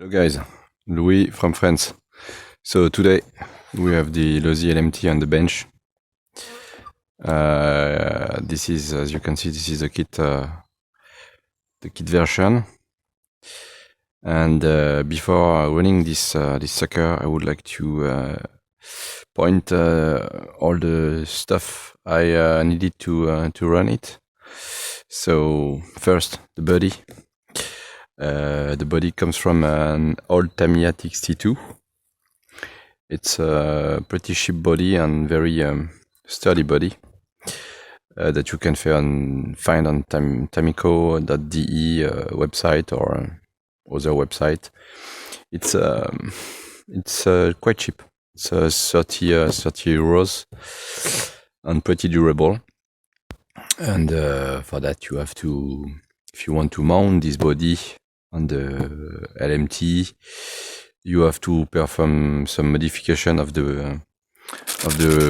Hello guys, Louis from France. So today we have the LOSI LMT on the bench. This is, as you can see, this is the kit version. And before running this sucker, I would like to point all the stuff I needed to run it. So first, the body. The body comes from an old Tamiya TXT2. It's a pretty cheap body and very sturdy body that you can find on Tamico.de website or other website. It's quite cheap. It's 30 euros and pretty durable. And for that you have to, if you want to mount this body on the LMT, you have to perform some modification of the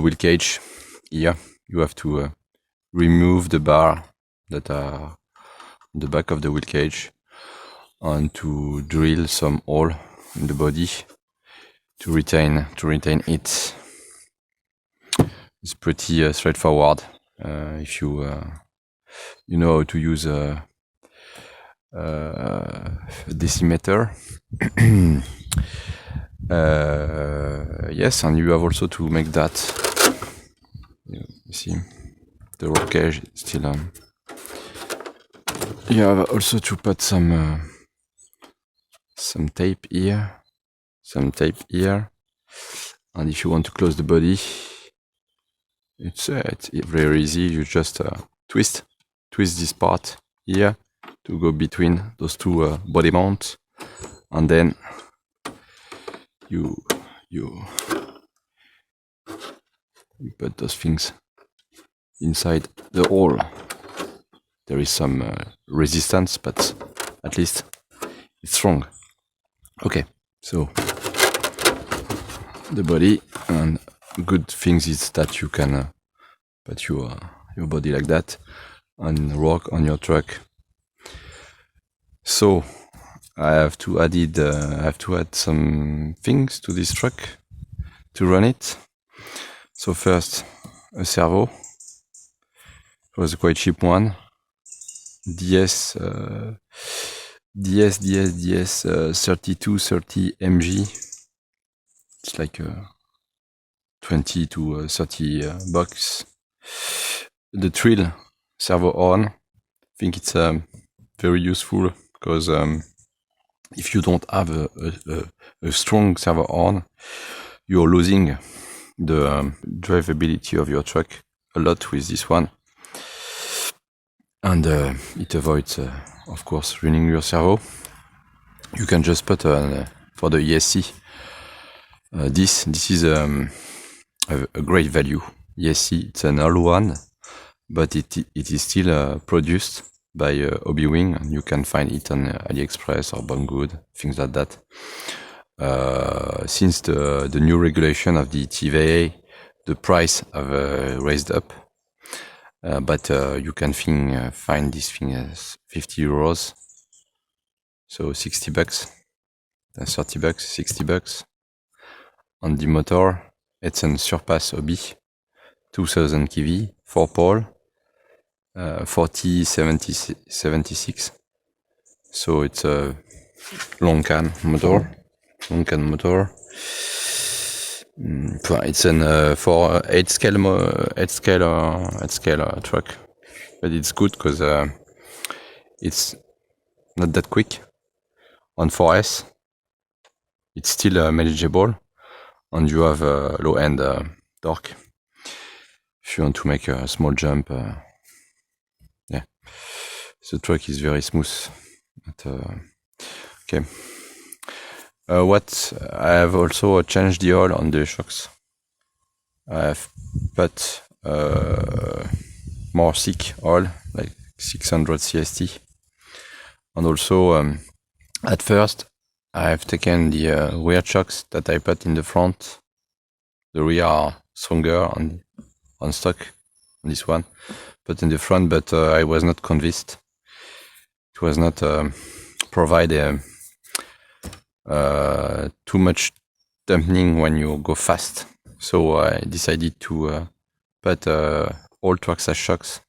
wheel cage. Here you have to remove the bar that are on the back of the wheel cage and to drill some hole in the body to retain it. It's pretty straightforward if you know how to use a decimeter. Yes, and you have also to make that. You see, the roll cage is still on. You have also to put some tape here, and if you want to close the body, it's very easy. You just twist this part here to go between those two body mounts, and then you put those things inside the hole. There is some resistance, but at least it's strong. Okay, so the body, and good things is that you can put your body like that and work on your truck. So I have to add some things to this truck to run it. So first, a servo. It was a quite cheap one. DS 3230 mg. It's like 20 to 30 bucks. The trill servo horn. I think it's very useful because if you don't have a strong servo horn, you're losing the drivability of your truck a lot with this one. And it avoids, of course, running your servo. You can just put for the ESC. This is a great value. ESC, it's an old one, but it is still produced by Hobby-Wing, and you can find it on AliExpress or Banggood, things like that. Since the new regulation of the TVA, the price have raised up, but you can find this thing as 50 euros, so 60 bucks, 30 bucks, 60 bucks. On the motor, it's an Surpass Hobby, 2000 kV, 4-pole, 4076. So it's a long can motor. It's an for 8 scale truck, but it's good because it's not that quick. On 4S, it's still manageable, and you have a low end torque if you want to make a small jump. Yeah, the truck is very smooth. But, okay. What I have also changed the oil on the shocks. I have put more thick oil, like 600 CST, and also at first I have taken the rear shocks that I put in the front. The rear are stronger on stock on this one, but in the front. But I was not convinced. It was not provide too much dampening when you go fast. So I decided to put all tracks as shocks,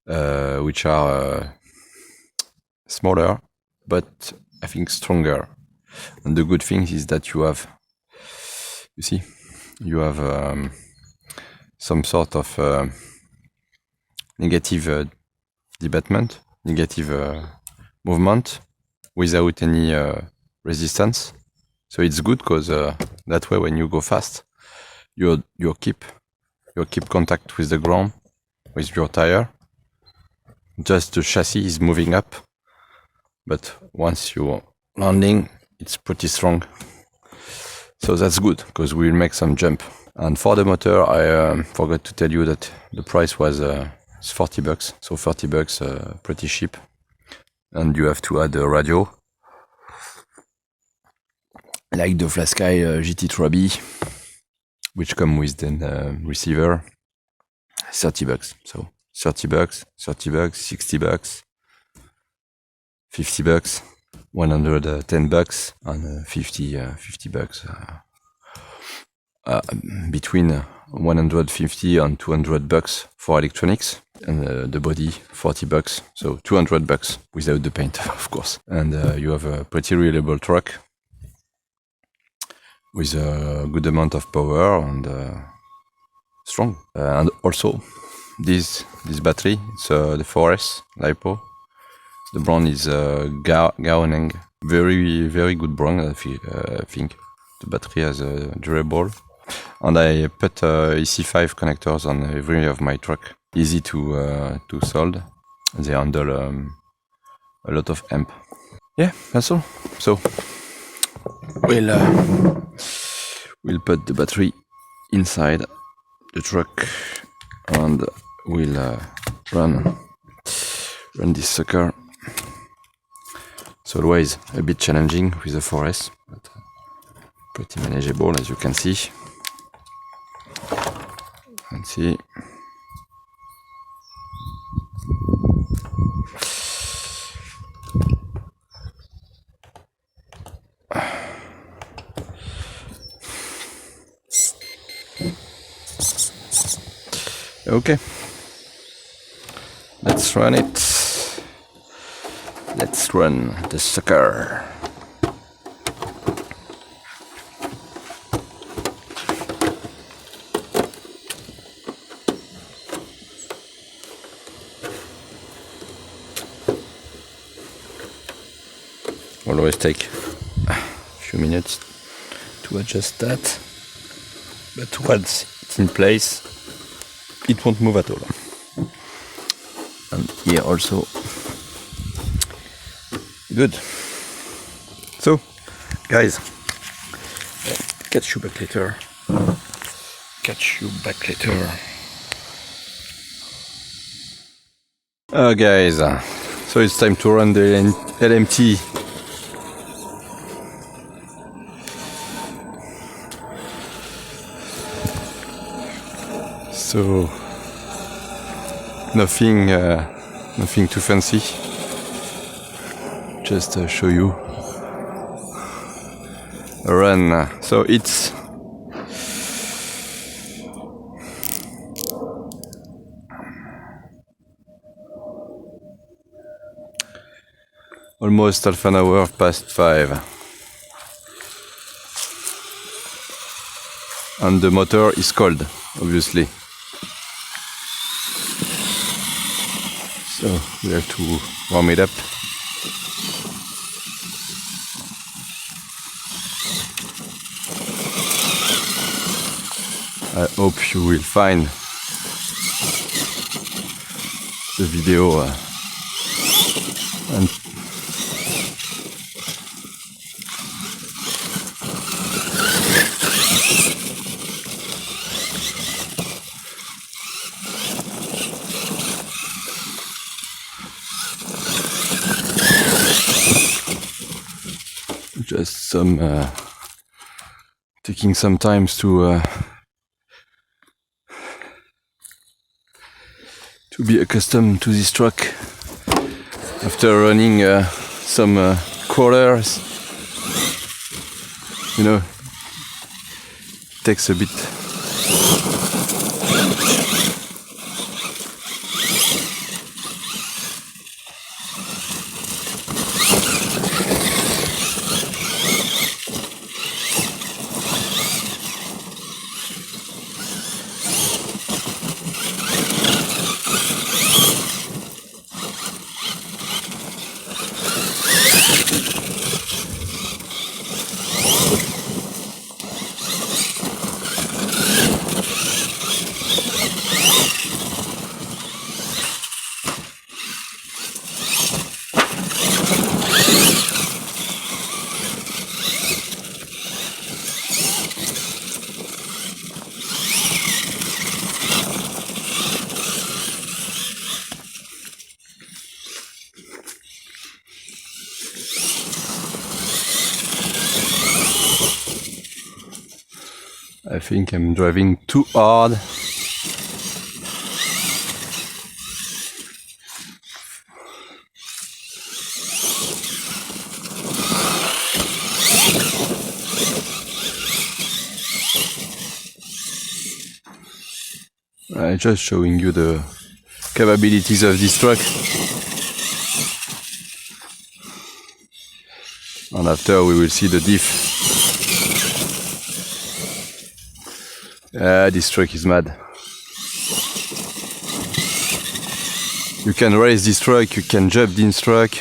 which are smaller, but I think stronger. And the good thing is that you have some sort of negative debatement, negative movement without any resistance. So it's good because that way when you go fast, you keep contact with the ground with your tire. Just the chassis is moving up, but once you're landing, it's pretty strong. So that's good because we'll make some jump. And for the motor, I forgot to tell you that the price was it's $40. So $30, pretty cheap. And you have to add a radio, like the Flasky GT3B, which come with the receiver. $30. So $30, $30, $60, $50, $110, and $50 between 150 and $200 for electronics, and the body $40, so $200 without the paint, of course. And you have a pretty reliable truck with a good amount of power and strong. And also this battery, it's the 4S LiPo. The brand is Gaoneng. Very good brand, I think. The battery is durable. And I put EC5 connectors on every of my truck. Easy to solder. They handle a lot of amp. Yeah, that's all. So we'll put the battery inside the truck and we'll run this sucker. It's always a bit challenging with the 4S, but pretty manageable, as you can see. Let's see. Okay, let's run it. Let's run the sucker. Always take a few minutes to adjust that, but once it's in place, it won't move at all. And here also, good. So, guys, catch you back later. Guys, so it's time to run the LMT. So nothing too fancy. Just show you a run. So it's almost half an hour past 5, and the motor is cold, obviously. So we have to warm it up. I hope you will find the video and just some taking some time to be accustomed to this truck after running some crawlers, you know, takes a bit. I think I'm driving too hard. I'm just showing you the capabilities of this truck. And after we will see the diff. This truck is mad. You can raise this truck, you can jump this truck.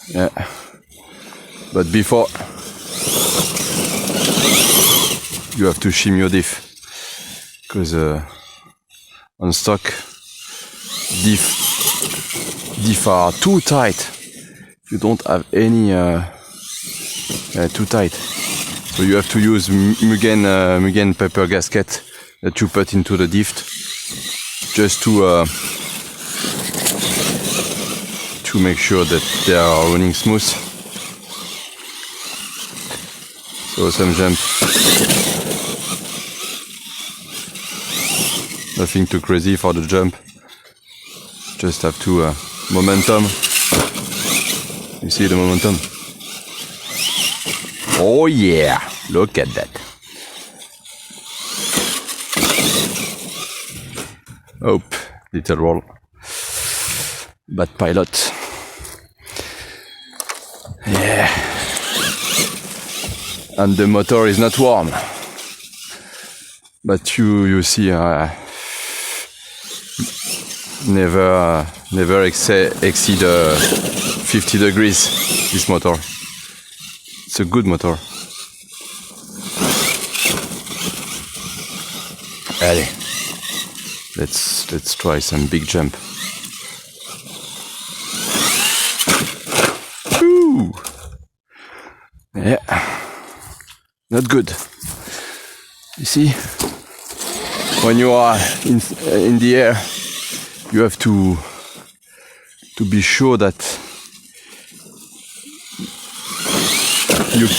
Yeah. But before, you have to shim your diff. Because on stock, diff are too tight. You don't have any too tight, so you have to use Mugen paper gasket that you put into the diff just to make sure that they are running smooth. So some jump, nothing too crazy for the jump, just have to momentum. You see the momentum? Oh yeah, look at that. Oh, little roll. Bad pilot. Yeah. And the motor is not warm. But you see, never exceed 50 degrees, this motor. It's a good motor. Allez, let's try some big jump. Ooh. Yeah, not good. You see, when you are in the air, you have to be sure that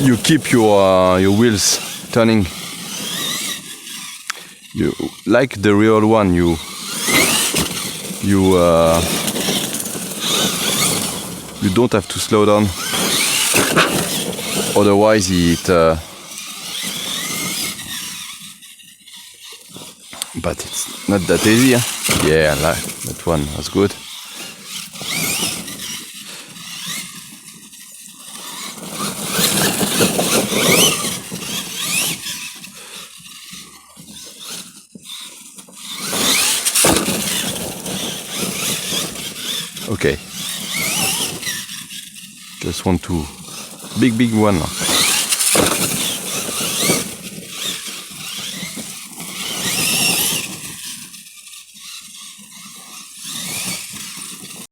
you keep your wheels turning. You like the real one. You don't have to slow down. Otherwise, but it's not that easy. Huh? Yeah, that one was good. Okay. Just want to big one.